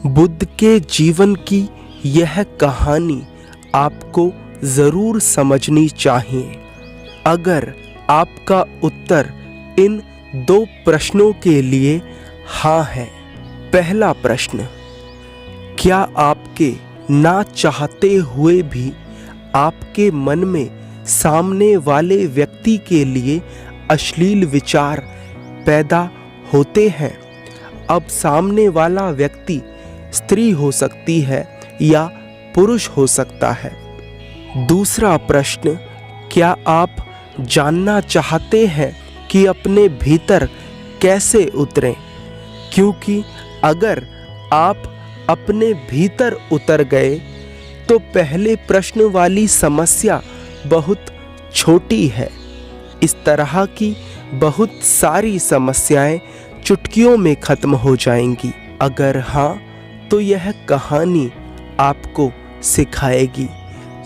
बुद्ध के जीवन की यह कहानी आपको ज़रूर समझनी चाहिए। अगर आपका उत्तर इन 2 प्रश्नों के लिए हाँ है। पहला प्रश्न, क्या आपके ना चाहते हुए भी आपके मन में सामने वाले व्यक्ति के लिए अश्लील विचार पैदा होते हैं? अब सामने वाला व्यक्ति स्त्री हो सकती है या पुरुष हो सकता है। दूसरा प्रश्न, क्या आप जानना चाहते हैं कि अपने भीतर कैसे उतरें? क्योंकि अगर आप अपने भीतर उतर गए तो पहले प्रश्न वाली समस्या बहुत छोटी है। इस तरह की बहुत सारी समस्याएं चुटकियों में खत्म हो जाएंगी। अगर हाँ, तो यह कहानी आपको सिखाएगी,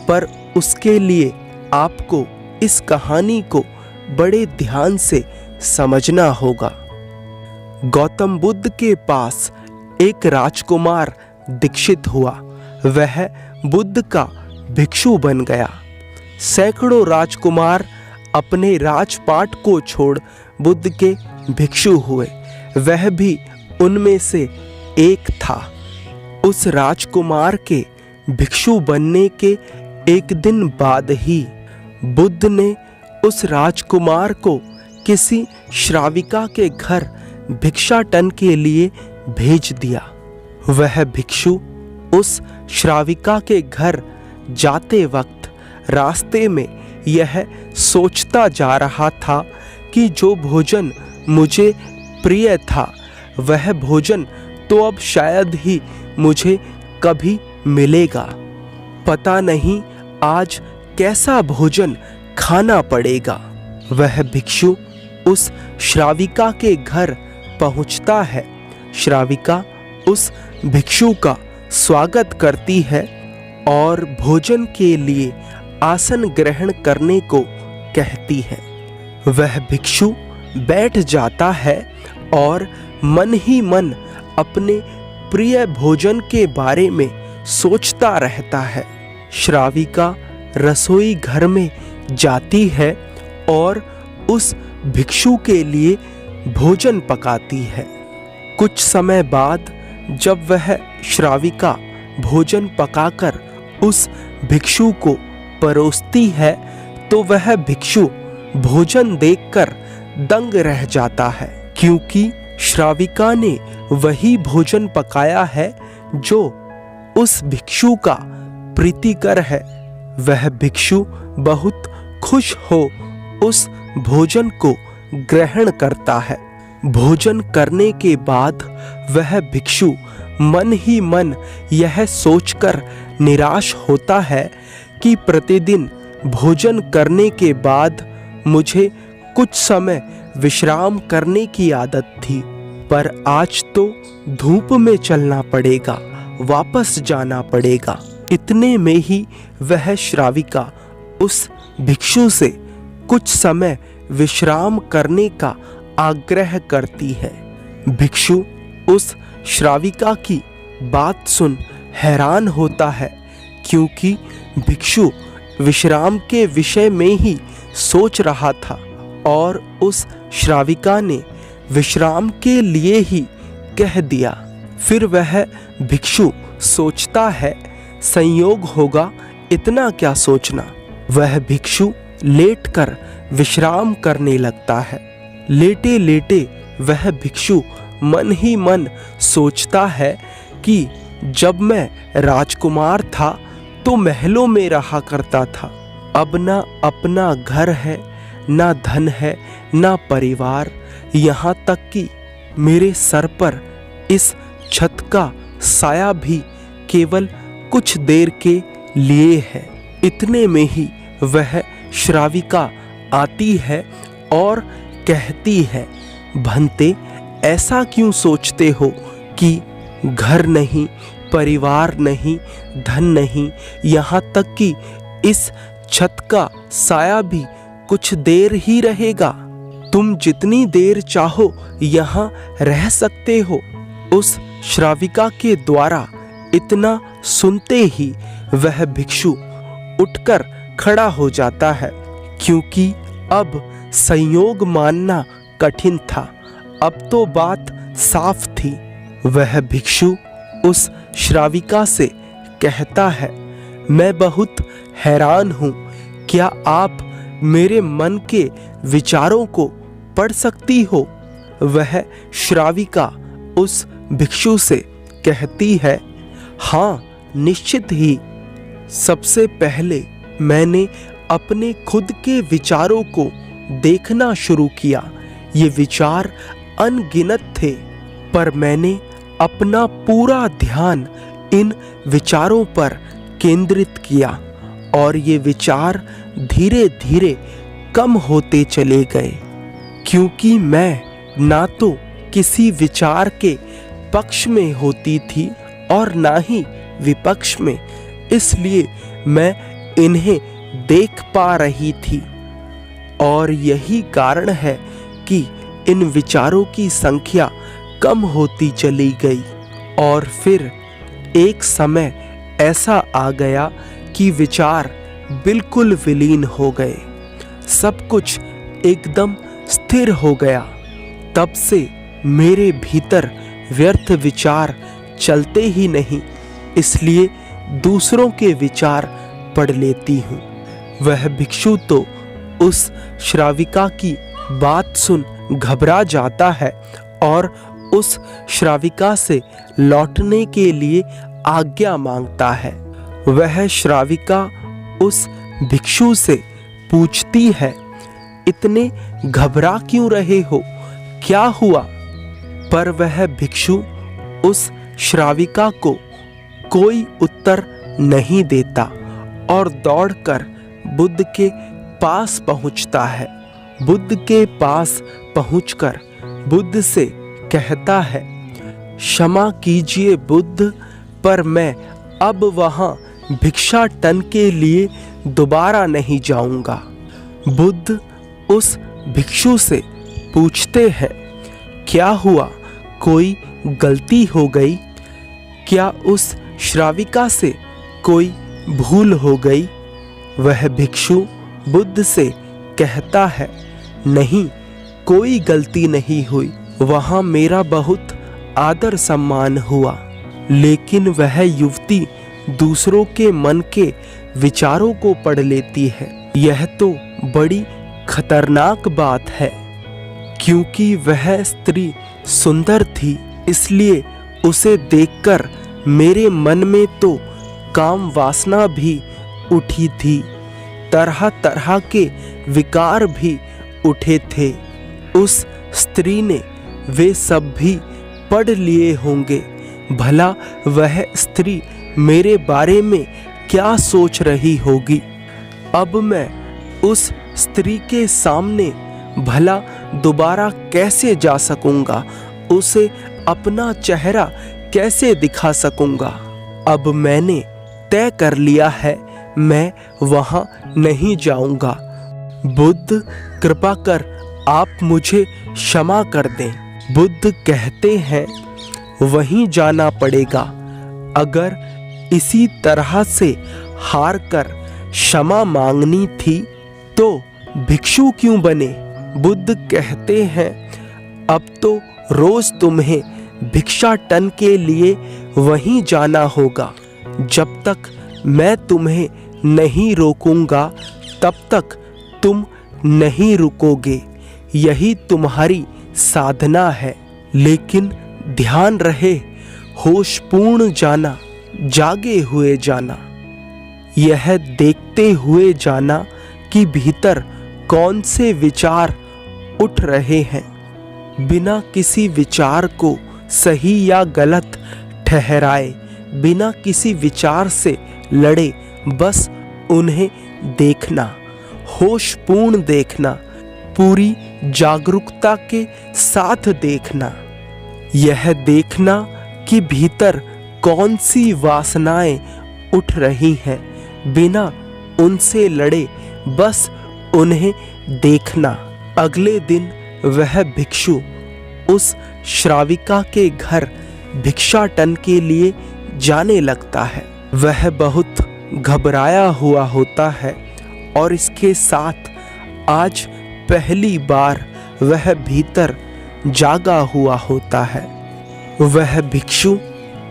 पर उसके लिए आपको इस कहानी को बड़े ध्यान से समझना होगा। गौतम बुद्ध के पास एक राजकुमार दीक्षित हुआ। वह बुद्ध का भिक्षु बन गया। सैकड़ों राजकुमार अपने राजपाट को छोड़ बुद्ध के भिक्षु हुए। वह भी उनमें से एक था। उस राजकुमार के भिक्षु बनने के एक दिन बाद ही बुद्ध ने उस राजकुमार को किसी श्राविका के घर भिक्षाटन के लिए भेज दिया। वह भिक्षु उस श्राविका के घर जाते वक्त रास्ते में यह सोचता जा रहा था कि जो भोजन मुझे प्रिय था वह भोजन तो अब शायद ही मुझे कभी मिलेगा। पता नहीं आज कैसा भोजन खाना पड़ेगा। वह भिक्षु उस श्राविका के घर पहुंचता है। श्राविका उस भिक्षु का स्वागत करती है और भोजन के लिए आसन ग्रहण करने को कहती है। वह भिक्षु बैठ जाता है और मन ही मन अपने प्रिय भोजन के बारे में सोचता रहता है। श्राविका रसोई घर में जाती है और उस भिक्षु के लिए भोजन पकाती है। कुछ समय बाद जब वह श्राविका भोजन पकाकर उस भिक्षु को परोसती है तो वह भिक्षु भोजन देखकर दंग रह जाता है, क्योंकि श्राविका ने वही भोजन पकाया है जो उस भिक्षु का प्रीतिकर है। वह भिक्षु बहुत खुश हो उस भोजन को ग्रहण करता है। भोजन करने के बाद वह भिक्षु मन ही मन यह सोचकर निराश होता है कि प्रतिदिन भोजन करने के बाद मुझे कुछ समय विश्राम करने की आदत थी, पर आज तो धूप में चलना पड़ेगा, वापस जाना पड़ेगा। इतने में ही वह श्राविका उस भिक्षु से कुछ समय विश्राम करने का आग्रह करती है। भिक्षु उस श्राविका की बात सुन हैरान होता है, क्योंकि भिक्षु विश्राम के विषय में ही सोच रहा था और उस श्राविका ने विश्राम के लिए ही कह दिया। फिर वह भिक्षु सोचता है, संयोग होगा, इतना क्या सोचना। वह भिक्षु लेटकर विश्राम करने लगता है। लेटे लेटे वह भिक्षु मन ही मन सोचता है कि जब मैं राजकुमार था तो महलों में रहा करता था। अब ना अपना घर है, ना धन है, ना परिवार, यहाँ तक कि मेरे सर पर इस छत का साया भी केवल कुछ देर के लिए है। इतने में ही वह श्राविका आती है और कहती है, भंते ऐसा क्यों सोचते हो कि घर नहीं, परिवार नहीं, धन नहीं, यहाँ तक कि इस छत का साया भी कुछ देर ही रहेगा। तुम जितनी देर चाहो यहाँ रह सकते हो। उस श्राविका के द्वारा इतना सुनते ही वह भिक्षु उठकर खड़ा हो जाता है, क्योंकि अब संयोग मानना कठिन था। अब तो बात साफ थी। वह भिक्षु उस श्राविका से कहता है, मैं बहुत हैरान हूँ, क्या आप मेरे मन के विचारों को पढ़ सकती हो? वह श्राविका उस भिक्षु से कहती है, हाँ निश्चित ही। सबसे पहले मैंने अपने खुद के विचारों को देखना शुरू किया। ये विचार अनगिनत थे, पर मैंने अपना पूरा ध्यान इन विचारों पर केंद्रित किया और ये विचार धीरे धीरे कम होते चले गए, क्योंकि मैं ना तो किसी विचार के पक्ष में होती थी और ना ही विपक्ष में, इसलिए मैं इन्हें देख पा रही थी। और यही कारण है कि इन विचारों की संख्या कम होती चली गई। और फिर एक समय ऐसा आ गया कि विचार बिल्कुल विलीन हो गए, सब कुछ एकदम स्थिर हो गया। तब से मेरे भीतर व्यर्थ विचार चलते ही नहीं, इसलिए दूसरों के विचार पढ़ लेती हूँ। वह भिक्षु तो उस श्राविका की बात सुन घबरा जाता है और उस श्राविका से लौटने के लिए आज्ञा मांगता है। वह श्राविका उस भिक्षु से पूछती है, इतने घबरा क्यों रहे हो, क्या हुआ? पर वह भिक्षु उस श्राविका को कोई उत्तर नहीं देता और दौड़कर बुद्ध के पास पहुंचता है। बुद्ध के पास पहुंचकर बुद्ध से कहता है, क्षमा कीजिए बुद्ध, पर मैं अब वहां भिक्षाटन के लिए दोबारा नहीं जाऊंगा। बुद्ध उस भिक्षु से पूछते हैं, क्या हुआ, कोई गलती हो गई? क्या उस श्राविका से कोई भूल हो गई? वह भिक्षु बुद्ध से कहता है, नहीं, कोई गलती नहीं हुई। वहां मेरा बहुत आदर सम्मान हुआ, लेकिन वह युवती दूसरों के मन के विचारों को पढ़ लेती है। यह तो बड़ी खतरनाक बात है, क्योंकि वह स्त्री सुंदर थी, इसलिए उसे देखकर मेरे मन में तो काम वासना भी उठी थी, तरह तरह के विकार भी उठे थे। उस स्त्री ने वे सब भी पढ़ लिए होंगे। भला वह स्त्री मेरे बारे में क्या सोच रही होगी? अब मैं उस स्त्री के सामने भला दोबारा कैसे जा सकूंगा? उसे अपना चेहरा कैसे दिखा सकूंगा? अब मैंने तय कर लिया है, मैं वहां नहीं जाऊंगा। बुद्ध कृपा कर आप मुझे क्षमा कर दें। बुद्ध कहते हैं, वहीं जाना पड़ेगा। अगर इसी तरह से हार कर क्षमा मांगनी थी तो भिक्षु क्यों बने? बुद्ध कहते हैं, अब तो रोज तुम्हें भिक्षाटन के लिए वहीं जाना होगा। जब तक मैं तुम्हें नहीं रोकूंगा तब तक तुम नहीं रुकोगे। यही तुम्हारी साधना है। लेकिन ध्यान रहे, होशपूर्ण जाना, जागे हुए जाना। यह देखते हुए जाना कि भीतर कौन से विचार उठ रहे हैं। बिना किसी विचार को सही या गलत ठहराए, बिना किसी विचार से लड़े, बस उन्हें देखना, होशपूर्ण देखना, पूरी जागरूकता के साथ देखना। यह देखना कि भीतर कौन सी वासनाएं उठ रही हैं, बिना उनसे लड़े बस उन्हें देखना। अगले दिन वह भिक्षु उस श्राविका के घर भिक्षाटन के लिए जाने लगता है। वह बहुत घबराया हुआ होता है और इसके साथ आज पहली बार वह भीतर जागा हुआ होता है। वह भिक्षु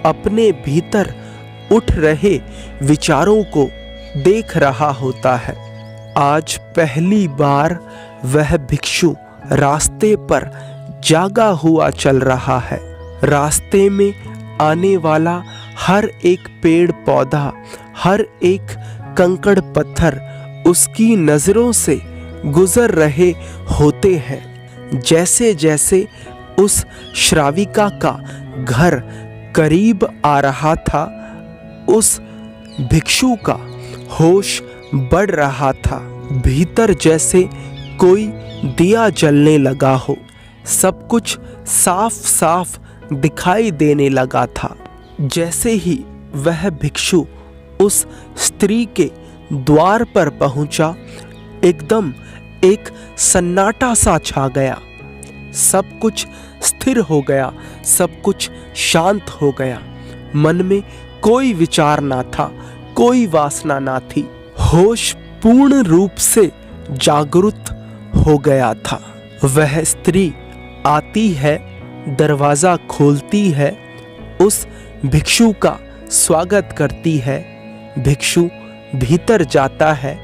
अपने भीतर उठ रहे विचारों को देख रहा होता है। आज पहली बार वह भिक्षु रास्ते पर जागा हुआ चल रहा है। रास्ते में आने वाला हर एक पेड़ पौधा, हर एक कंकड़ पत्थर उसकी नजरों से गुजर रहे होते हैं। जैसे जैसे उस श्राविका का घर करीब आ रहा था, उस भिक्षु का होश बढ़ रहा था। भीतर जैसे कोई दिया जलने लगा हो, सब कुछ साफ साफ दिखाई देने लगा था। जैसे ही वह भिक्षु उस स्त्री के द्वार पर पहुंचा, एकदम एक सन्नाटा सा छा गया। सब कुछ स्थिर हो गया, सब कुछ शांत हो गया। मन में कोई विचार ना था, कोई वासना ना थी। होश पूर्ण रूप से जागृत हो गया था। वह स्त्री आती है, दरवाजा खोलती है, उस भिक्षु का स्वागत करती है। भिक्षु भीतर जाता है,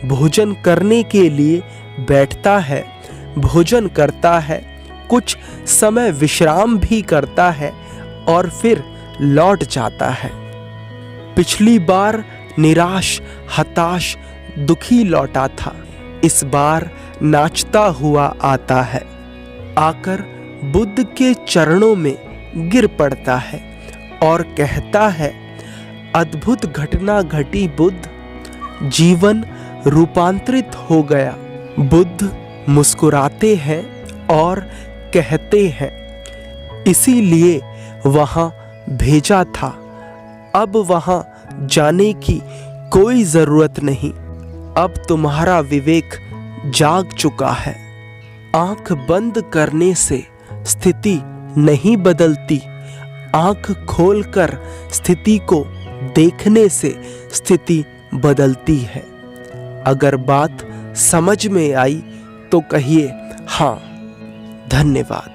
भोजन करने के लिए बैठता है, भोजन करता है, कुछ समय विश्राम भी करता है और फिर लौट जाता है। पिछली बार निराश, हताश, दुखी लौटा था। इस बार नाचता हुआ आता है। आकर बुद्ध के चरणों में गिर पड़ता है और कहता है, अद्भुत घटना घटी बुद्ध, जीवन रूपांतरित हो गया। बुद्ध मुस्कुराते हैं और कहते हैं, इसीलिए वहां भेजा था। अब वहां जाने की कोई जरूरत नहीं। अब तुम्हारा विवेक जाग चुका है। आंख बंद करने से स्थिति नहीं बदलती, आंख खोलकर स्थिति को देखने से स्थिति बदलती है। अगर बात समझ में आई तो कहिए हाँ। धन्यवाद।